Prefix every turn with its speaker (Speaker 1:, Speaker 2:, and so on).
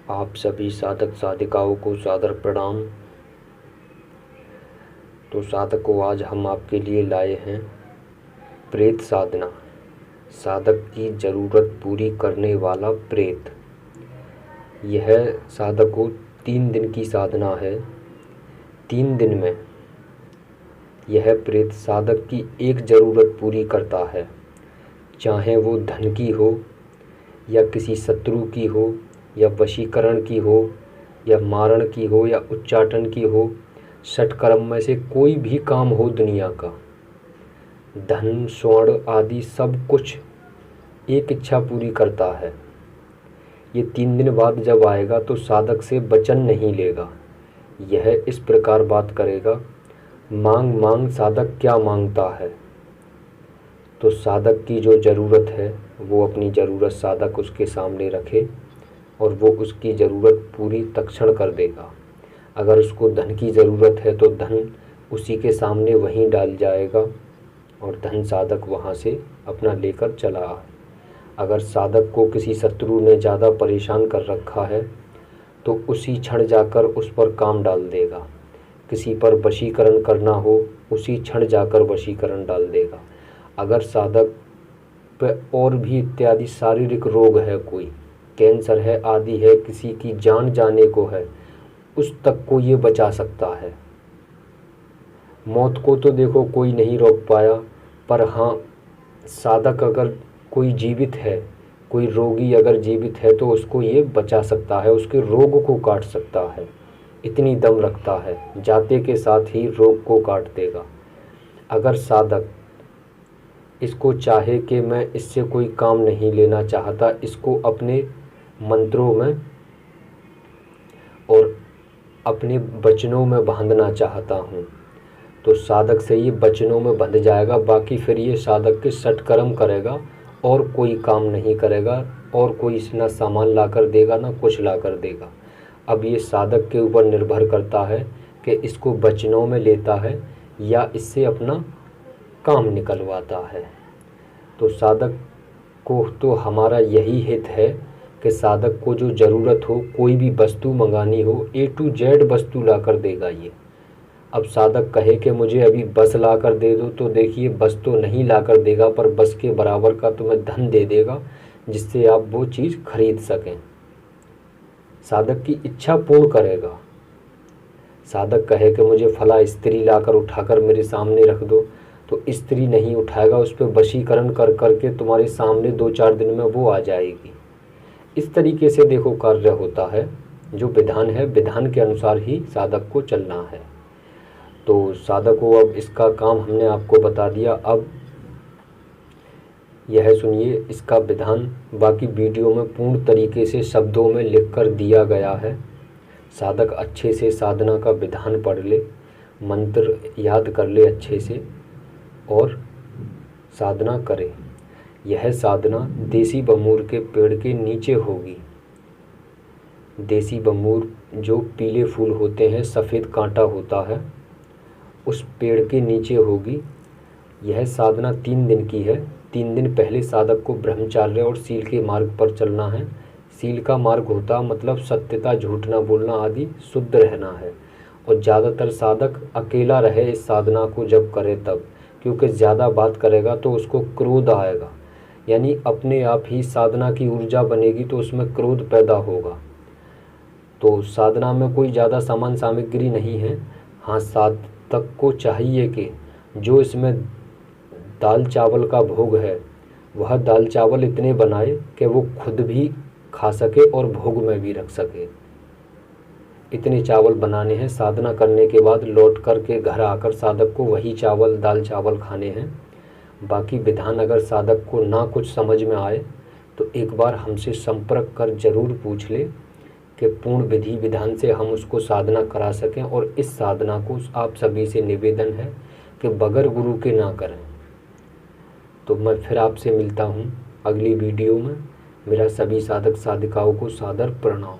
Speaker 1: आप सभी साधक साधिकाओं को सादर प्रणाम। तो साधकों, आज हम आपके लिए लाए हैं प्रेत साधना। साधक की ज़रूरत पूरी करने वाला प्रेत। यह साधकों 3 दिन की साधना है। 3 दिन में यह प्रेत साधक की एक ज़रूरत पूरी करता है, चाहे वो धन की हो या किसी शत्रु की हो या वशीकरण की हो या मारण की हो या उच्चाटन की हो। षटकर्म में से कोई भी काम हो दुनिया का, धन स्वर्ण आदि सब कुछ एक इच्छा पूरी करता है। ये 3 दिन बाद जब आएगा तो साधक से वचन नहीं लेगा। यह इस प्रकार बात करेगा, मांग मांग साधक क्या मांगता है। तो साधक की जो ज़रूरत है वो अपनी ज़रूरत साधक उसके सामने रखे और वो उसकी ज़रूरत पूरी तत्क्षण कर देगा। अगर उसको धन की ज़रूरत है तो धन उसी के सामने वहीं डाल जाएगा और धन साधक वहाँ से अपना लेकर चला आए। अगर साधक को किसी शत्रु ने ज़्यादा परेशान कर रखा है तो उसी क्षण जाकर उस पर काम डाल देगा। किसी पर वशीकरण करना हो उसी क्षण जाकर वशीकरण डाल देगा। अगर साधक पे और भी इत्यादि शारीरिक रोग है, कोई कैंसर है आदि है, किसी की जान जाने को है, उस तक को ये बचा सकता है। मौत को तो देखो कोई नहीं रोक पाया, पर हाँ, साधक अगर कोई जीवित है, कोई रोगी अगर जीवित है तो उसको ये बचा सकता है, उसके रोग को काट सकता है। इतनी दम रखता है, जाते के साथ ही रोग को काट देगा। अगर साधक इसको चाहे कि मैं इससे कोई काम नहीं लेना चाहता, इसको अपने मंत्रों में और अपने वचनों में बांधना चाहता हूँ, तो साधक से ये वचनों में बंध जाएगा। बाकी फिर ये साधक के सत्कर्म करेगा और कोई काम नहीं करेगा, और कोई ना सामान ला कर देगा ना कुछ ला कर देगा। अब ये साधक के ऊपर निर्भर करता है कि इसको वचनों में लेता है या इससे अपना काम निकलवाता है। तो साधक को तो हमारा यही हित है कि साधक को जो ज़रूरत हो, कोई भी वस्तु मंगानी हो, A to Z वस्तु ला कर देगा ये। अब साधक कहे कि मुझे अभी बस ला कर दे दो, तो देखिए बस तो नहीं ला कर देगा, पर बस के बराबर का तुम्हें धन दे देगा जिससे आप वो चीज़ खरीद सकें। साधक की इच्छा पूर्ण करेगा। साधक कहे कि मुझे फला स्त्री लाकर उठाकर मेरे सामने रख दो, तो स्त्री नहीं उठाएगा, उस पर वशीकरण कर करके तुम्हारे सामने 2-4 दिन में वो आ जाएगी। इस तरीके से देखो कार्य होता है। जो विधान है, विधान के अनुसार ही साधक को चलना है। तो साधक को अब इसका काम हमने आपको बता दिया। अब यह सुनिए इसका विधान, बाकी वीडियो में पूर्ण तरीके से शब्दों में लिख कर दिया गया है। साधक अच्छे से साधना का विधान पढ़ ले, मंत्र याद कर ले अच्छे से और साधना करे। यह साधना देसी बमूर के पेड़ के नीचे होगी। देसी बमूर जो पीले फूल होते हैं, सफ़ेद कांटा होता है, उस पेड़ के नीचे होगी। यह साधना 3 दिन की है। 3 दिन पहले साधक को ब्रह्मचार्य और शील के मार्ग पर चलना है। शील का मार्ग होता मतलब सत्यता, झूठ ना बोलना आदि, शुद्ध रहना है। और ज़्यादातर साधक अकेला रहे इस साधना को जब करे तब, क्योंकि ज़्यादा बात करेगा तो उसको क्रोध आएगा, यानी अपने आप ही साधना की ऊर्जा बनेगी तो उसमें क्रोध पैदा होगा। तो साधना में कोई ज़्यादा सामान सामग्री नहीं है। हाँ, साधक को चाहिए कि जो इसमें दाल चावल का भोग है, वह दाल चावल इतने बनाए कि वो खुद भी खा सके और भोग में भी रख सके। इतने चावल बनाने हैं। साधना करने के बाद लौट कर के घर आकर साधक को वही चावल, दाल चावल खाने हैं। बाकी विधान अगर साधक को ना कुछ समझ में आए तो एक बार हमसे संपर्क कर ज़रूर पूछ ले कि पूर्ण विधि विधान से हम उसको साधना करा सकें। और इस साधना को आप सभी से निवेदन है कि बगैर गुरु के ना करें। तो मैं फिर आपसे मिलता हूँ अगली वीडियो में। मेरा सभी साधक साधिकाओं को सादर प्रणाम।